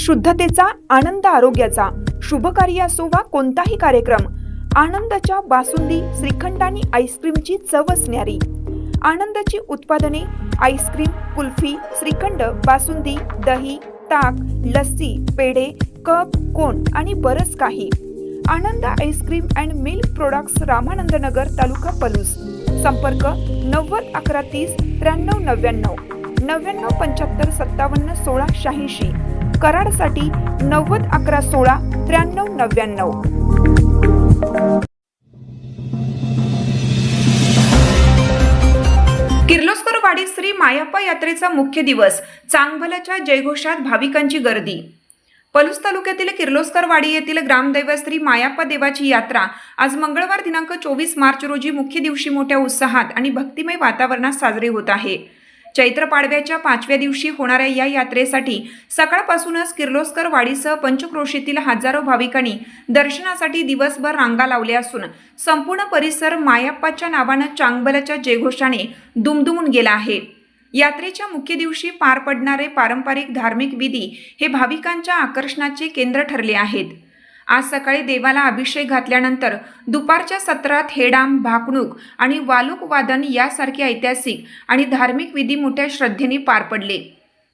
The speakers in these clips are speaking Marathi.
शुद्धतेचा, आनंद आरोग्याचा, शुभ कार्य असो वा कोणताही कार्यक्रम, आनंदाच्या बासुंदी, श्रीखंड आणि आईस्क्रीमची चव असणारी आनंदाची उत्पादने, आईस्क्रीम, कुल्फी, श्रीखंड, बासुंदी, दही, ताक, लस्सी, पेढे, कप, कोन आणि बरंच काही. Anand ice cream and milk products, Ramanand Nagar, taluka Palus. संपर्क 90 11 30 93 99 99 75 57 16 86. कराडसाठी 90 11 16 93 99. किर्लोस्कर वाडी श्री मायाप्पा यात्रेचा मुख्य दिवस. चांगभल्याच्या जयघोषात भाविकांची गर्दी. पलूस तालुक्यातील किर्लोस्कर वाडी येथील ग्रामदैवत श्री मायाप्पा देवाची यात्रा आज मंगळवार दिनांक 24 मार्च रोजी मुख्य दिवशी मोठ्या उत्साहात आणि भक्तिमय वातावरणात साजरी होत आहे. चैत्र पाडव्याच्या 5व्या दिवशी होणाऱ्या या यात्रेसाठी सकाळपासूनच किर्लोस्कर वाडीसह पंचक्रोशीतील हजारो भाविकांनी दर्शनासाठी दिवसभर रांगा लावल्या असून संपूर्ण परिसर मायाप्पाच्या नावानं चांगभल्याच्या जयघोषाने दुमदुमून गेला आहे. यात्रेच्या मुख्य दिवशी पार पडणारे पारंपरिक धार्मिक विधी हे भाविकांच्या आकर्षणाचे केंद्र ठरले आहेत. आज सकाळी देवाला अभिषेक घातल्यानंतर दुपारच्या सत्रात हेडाम, भाकणूक आणि वालुक वादन यासारखे ऐतिहासिक आणि धार्मिक विधी मोठ्या श्रद्धेने पार पडले.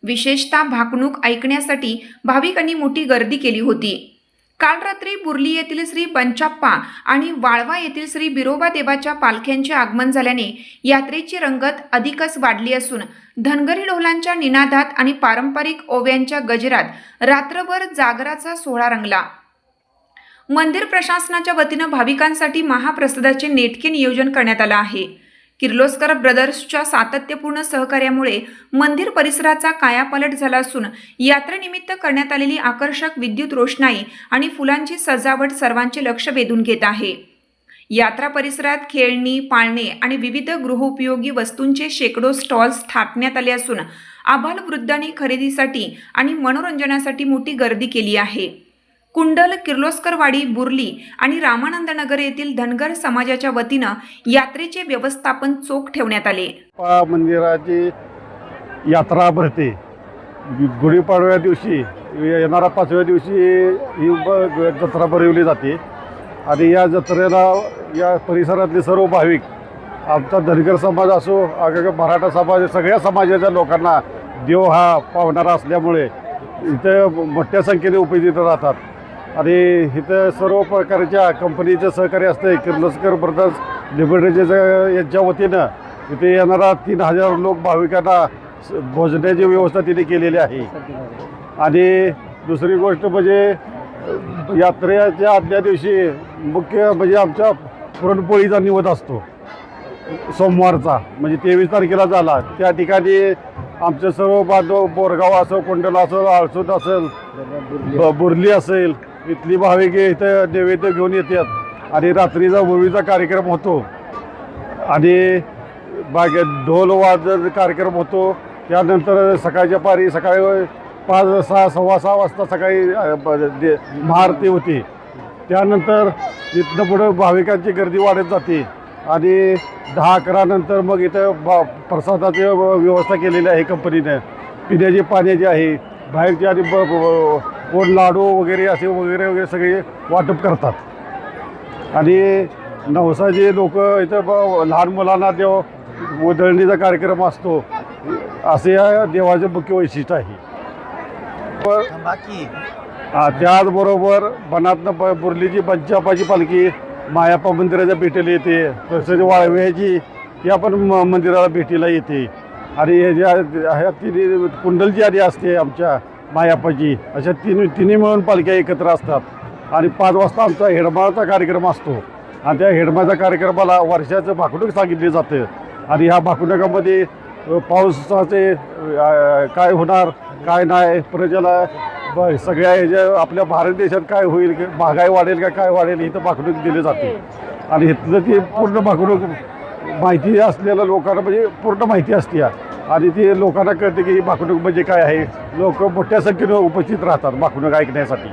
विशेषतः भाकणूक ऐकण्यासाठी भाविकांनी मोठी गर्दी केली होती. काल रात्री बुर्ली येथील श्री पंचाप्पा आणि वाळवा येथील श्री बिरोबा देवाच्या पालख्यांचे आगमन झाल्याने यात्रेची रंगत अधिकच वाढली असून धनगरी ढोलांच्या निनादात आणि पारंपरिक ओव्यांच्या गजरात रात्रभर जागराचा सोहळा रंगला. मंदिर प्रशासनाच्या वतीनं भाविकांसाठी महाप्रसादाचे नेटके नियोजन करण्यात आलं आहे. किर्लोस्कर ब्रदर्सच्या सातत्यपूर्ण सहकार्यामुळे मंदिर परिसराचा कायापालट झाला असून यात्रेनिमित्त करण्यात आलेली आकर्षक विद्युत रोषणाई आणि फुलांची सजावट सर्वांचे लक्ष वेधून घेत आहे. यात्रा परिसरात खेळणी, पाळणे आणि विविध गृहोपयोगी वस्तूंचे शेकडो स्टॉल्स स्थापण्यात आले असून आबालवृद्धांनी खरेदीसाठी आणि मनोरंजनासाठी मोठी गर्दी केली आहे. कुंडल, किर्लोस्करवाडी, बुर्ली आणि रामानंद नगर येथील धनगर समाजाच्या वतीनं यात्रेचे व्यवस्थापन चोख ठेवण्यात आले. मंदिराची यात्रा भरते. गुढीपाडव्या दिवशी येणारा 5व्या दिवशी ही जत्रा भरवली जाते आणि या जत्रेला या परिसरातले सर्व भाविक, आमचा धनगर समाज असो, मराठा समाज, सगळ्या समाजाच्या लोकांना देव हा पावणारा असल्यामुळे इथं मोठ्या संख्येने उपस्थित राहतात आणि इथं सर्व प्रकारच्या कंपनीचं सहकार्य असतं. किर्लोस्कर ब्रदर्स लिमिटेडच्या यांच्या वतीनं इथे येणारा 3000 लोक भाविकांना भोजनाची व्यवस्था तिने केलेली आहे. आणि दुसरी गोष्ट म्हणजे यात्रेच्या आदल्या दिवशी मुख्य म्हणजे आमच्या पुरणपोळीचा निवद असतो सोमवारचा, म्हणजे 23 तारखेला झाला. त्या ठिकाणी आमचे सर्व बांधव, बोरगाव असो, कोंडला असो, आळसूद असेल, बुर्ली असेल, इथली भाविक इथं नैवेद्य घेऊन येतात आणि रात्रीचा होळीचा कार्यक्रम होतो आणि ढोल वाजन कार्यक्रम होतो. त्यानंतर सकाळच्या पारी सकाळी 5, 6, सव्वा 6 वाजता सकाळी महाआरती होती. त्यानंतर इथनं पुढं भाविकांची गर्दी वाढत जाते आणि 10-11 नंतर मग इथं प्रसादाची व्यवस्था केलेली आहे कंपनीने. पिण्याची पाण्याची आहे, बाहेरची आणि कोण लाडू वगैरे असे वगैरे सगळे वाटप करतात. आणि नवसाचे लोक इथं लहान मुलांना देव उधळणीचा कार्यक्रम असतो, असे या देवाचे मुख्य वैशिष्ट्य आहे. त्याचबरोबर बनातनं बुर्लीची पंचाप्पाची पालखी मायाप्पा मंदिराच्या भेटीला येते, तसेच वाळव्याची या पण मंदिराला भेटीला येते. आणि ह्या तिन्ही कुंडलची आधी असते आमच्या मायाप्पाची, अशा तिन्ही मिळून पालख्या एकत्र असतात. आणि 5 वाजता आमचा हेडमाळचा कार्यक्रम असतो आणि त्या हेडमाळच्या कार्यक्रमाला वर्षाचं भाकणूक सांगितले जातं. आणि ह्या भाकणुकामध्ये पावसाचे काय होणार, काय नाही, प्रजेला सगळ्या ह्याच्या आपल्या भारत देशात काय होईल, महागाई वाढेल का काय वाढेल, इथं भाकणूक दिली जाते. आणि इथलं ती पूर्ण भाकणूक माहिती असलेल्या लोकांना म्हणजे पूर्ण माहिती असते आणि ती लोकांना कळते की ही भाकणूक म्हणजे काय आहे. लोक मोठ्या संख्येनं उपस्थित राहतात भाकणूक ऐकण्यासाठी.